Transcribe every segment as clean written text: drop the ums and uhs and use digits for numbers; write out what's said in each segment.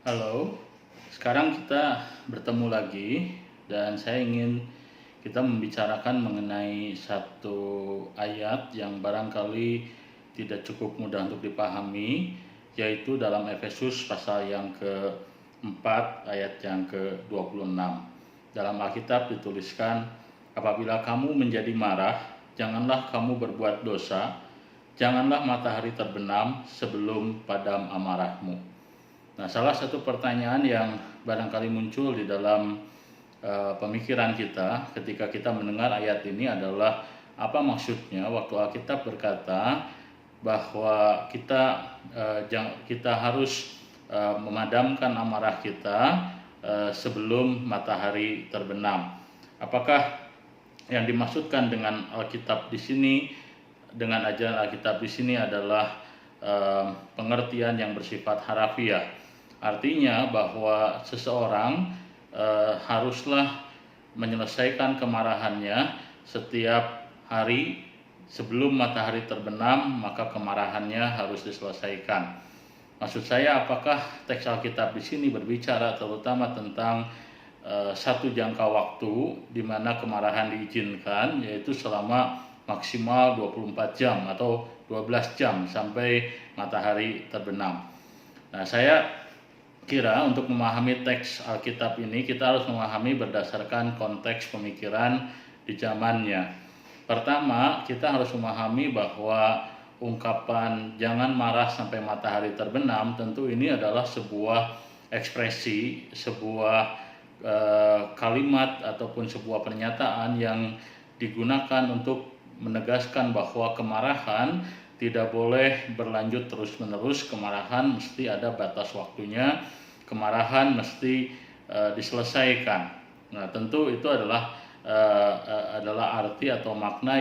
Halo, sekarang kita bertemu lagi dan saya ingin kita membicarakan mengenai satu ayat yang barangkali tidak cukup mudah untuk dipahami, yaitu dalam Efesus pasal yang ke-4 ayat yang ke-26. Dalam Alkitab dituliskan, apabila kamu menjadi marah, janganlah kamu berbuat dosa, janganlah matahari terbenam sebelum padam amarahmu. Nah, salah satu pertanyaan yang barangkali muncul di dalam pemikiran kita ketika kita mendengar ayat ini adalah apa maksudnya waktu Alkitab berkata bahwa kita harus memadamkan amarah kita sebelum matahari terbenam. Apakah yang dimaksudkan dengan Alkitab di sini, dengan ajaran Alkitab di sini adalah pengertian yang bersifat harafiah? Artinya bahwa seseorang haruslah menyelesaikan kemarahannya setiap hari sebelum matahari terbenam, maka kemarahannya harus diselesaikan. Maksud saya, apakah teks Alkitab di sini berbicara terutama tentang satu jangka waktu di mana kemarahan diizinkan, yaitu selama maksimal 24 jam atau 12 jam sampai matahari terbenam. Nah, saya kira untuk memahami teks Alkitab ini kita harus memahami berdasarkan konteks pemikiran di zamannya. Pertama, kita harus memahami bahwa ungkapan jangan marah sampai matahari terbenam tentu ini adalah sebuah ekspresi, sebuah kalimat ataupun sebuah pernyataan yang digunakan untuk menegaskan bahwa kemarahan tidak boleh berlanjut terus-menerus. Kemarahan mesti ada batas waktunya, kemarahan mesti diselesaikan. Nah, tentu itu adalah arti atau makna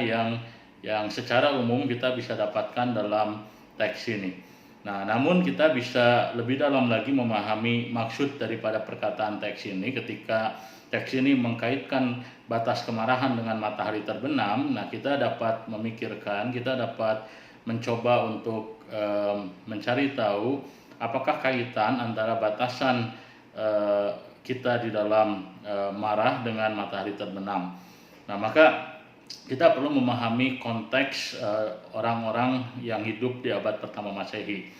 yang secara umum kita bisa dapatkan dalam teks ini. Nah, namun kita bisa lebih dalam lagi memahami maksud daripada perkataan teks ini ketika teks ini mengkaitkan batas kemarahan dengan matahari terbenam. Nah, kita dapat memikirkan, kita dapat mencoba untuk mencari tahu apakah kaitan antara batasan kita di dalam marah dengan matahari terbenam. Nah, maka kita perlu memahami konteks orang-orang yang hidup di abad pertama Masehi,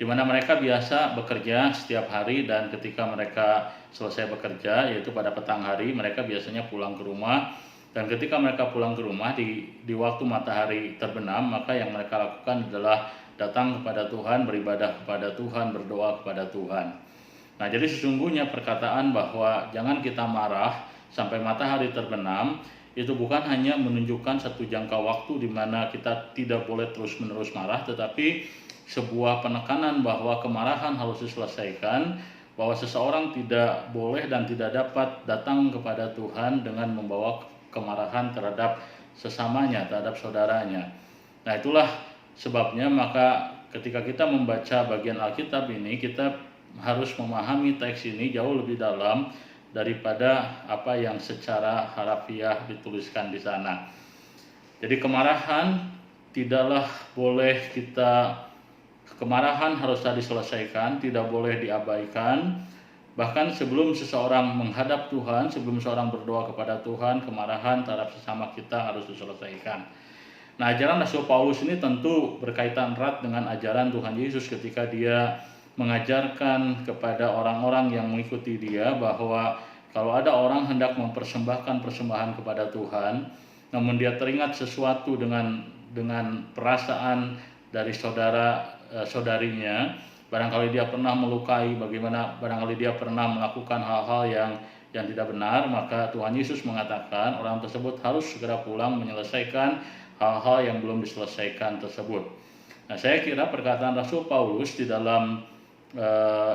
di mana mereka biasa bekerja setiap hari, dan ketika mereka selesai bekerja, yaitu pada petang hari, mereka biasanya pulang ke rumah. Dan ketika mereka pulang ke rumah di waktu matahari terbenam, maka yang mereka lakukan adalah datang kepada Tuhan, beribadah kepada Tuhan, berdoa kepada Tuhan. Nah, jadi sesungguhnya perkataan bahwa jangan kita marah sampai matahari terbenam itu bukan hanya menunjukkan satu jangka waktu di mana kita tidak boleh terus-menerus marah, tetapi sebuah penekanan bahwa kemarahan harus diselesaikan, bahwa seseorang tidak boleh dan tidak dapat datang kepada Tuhan dengan membawa kemarahan terhadap sesamanya, terhadap saudaranya. Nah, itulah sebabnya maka ketika kita membaca bagian Alkitab ini, kita harus memahami teks ini jauh lebih dalam daripada apa yang secara harafiah dituliskan di sana. Jadi kemarahan haruslah diselesaikan, tidak boleh diabaikan. Bahkan sebelum seseorang menghadap Tuhan, sebelum seseorang berdoa kepada Tuhan, kemarahan terhadap sesama kita harus diselesaikan. Nah, ajaran Rasul Paulus ini tentu berkaitan erat dengan ajaran Tuhan Yesus ketika dia mengajarkan kepada orang-orang yang mengikuti dia bahwa kalau ada orang hendak mempersembahkan persembahan kepada Tuhan, namun dia teringat sesuatu dengan perasaan dari saudarinya, barangkali dia pernah melukai, barangkali dia pernah melakukan hal-hal yang tidak benar, maka Tuhan Yesus mengatakan orang tersebut harus segera pulang menyelesaikan hal-hal yang belum diselesaikan tersebut. Nah, saya kira perkataan Rasul Paulus di dalam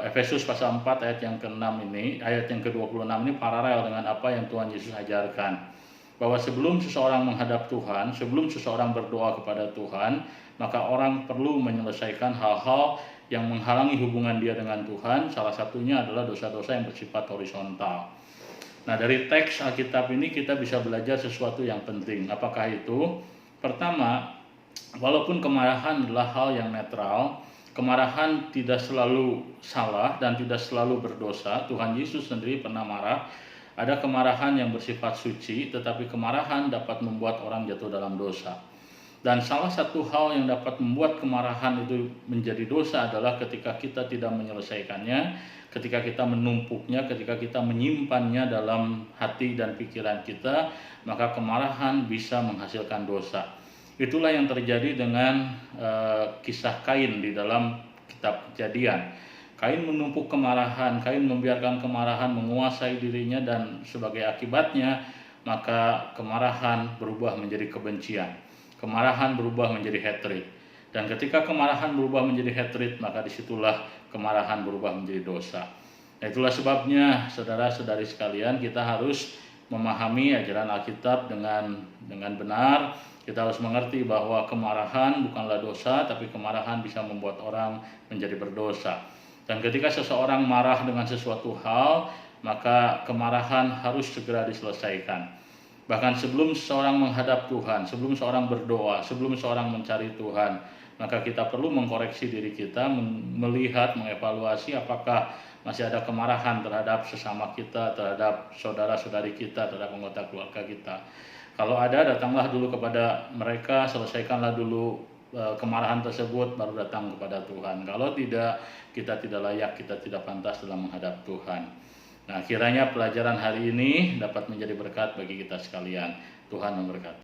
Efesus pasal 4 ayat yang ke-6 ini, ayat yang ke-26 ini paralel dengan apa yang Tuhan Yesus ajarkan. Bahwa sebelum seseorang menghadap Tuhan, sebelum seseorang berdoa kepada Tuhan, maka orang perlu menyelesaikan hal-hal yang menghalangi hubungan dia dengan Tuhan. Salah satunya adalah dosa-dosa yang bersifat horizontal. Nah, dari teks Alkitab ini kita bisa belajar sesuatu yang penting. Apakah itu? Pertama, walaupun kemarahan adalah hal yang netral, kemarahan tidak selalu salah dan tidak selalu berdosa. Tuhan Yesus sendiri pernah marah. Ada kemarahan yang bersifat suci, tetapi kemarahan dapat membuat orang jatuh dalam dosa. Dan salah satu hal yang dapat membuat kemarahan itu menjadi dosa adalah ketika kita tidak menyelesaikannya, ketika kita menumpuknya, ketika kita menyimpannya dalam hati dan pikiran kita, maka kemarahan bisa menghasilkan dosa. Itulah yang terjadi dengan kisah Kain di dalam kitab Kejadian. Kain menumpuk kemarahan, Kain membiarkan kemarahan menguasai dirinya, dan sebagai akibatnya maka kemarahan berubah menjadi kebencian. Kemarahan berubah menjadi hatred. Dan ketika kemarahan berubah menjadi hatred, maka disitulah kemarahan berubah menjadi dosa. Nah, itulah sebabnya saudara-saudari sekalian, kita harus memahami ajaran Alkitab dengan benar. Kita harus mengerti bahwa kemarahan bukanlah dosa, tapi kemarahan bisa membuat orang menjadi berdosa. Dan ketika seseorang marah dengan sesuatu hal, maka kemarahan harus segera diselesaikan. Bahkan sebelum seseorang menghadap Tuhan, sebelum seorang berdoa, sebelum seorang mencari Tuhan, maka kita perlu mengkoreksi diri kita, melihat, mengevaluasi apakah masih ada kemarahan terhadap sesama kita, terhadap saudara-saudari kita, terhadap anggota keluarga kita. Kalau ada, datanglah dulu kepada mereka, selesaikanlah dulu kemarahan tersebut, baru datang kepada Tuhan. Kalau tidak, kita tidak layak, kita tidak pantas dalam menghadap Tuhan. Nah, kiranya pelajaran hari ini dapat menjadi berkat bagi kita sekalian. Tuhan memberkati.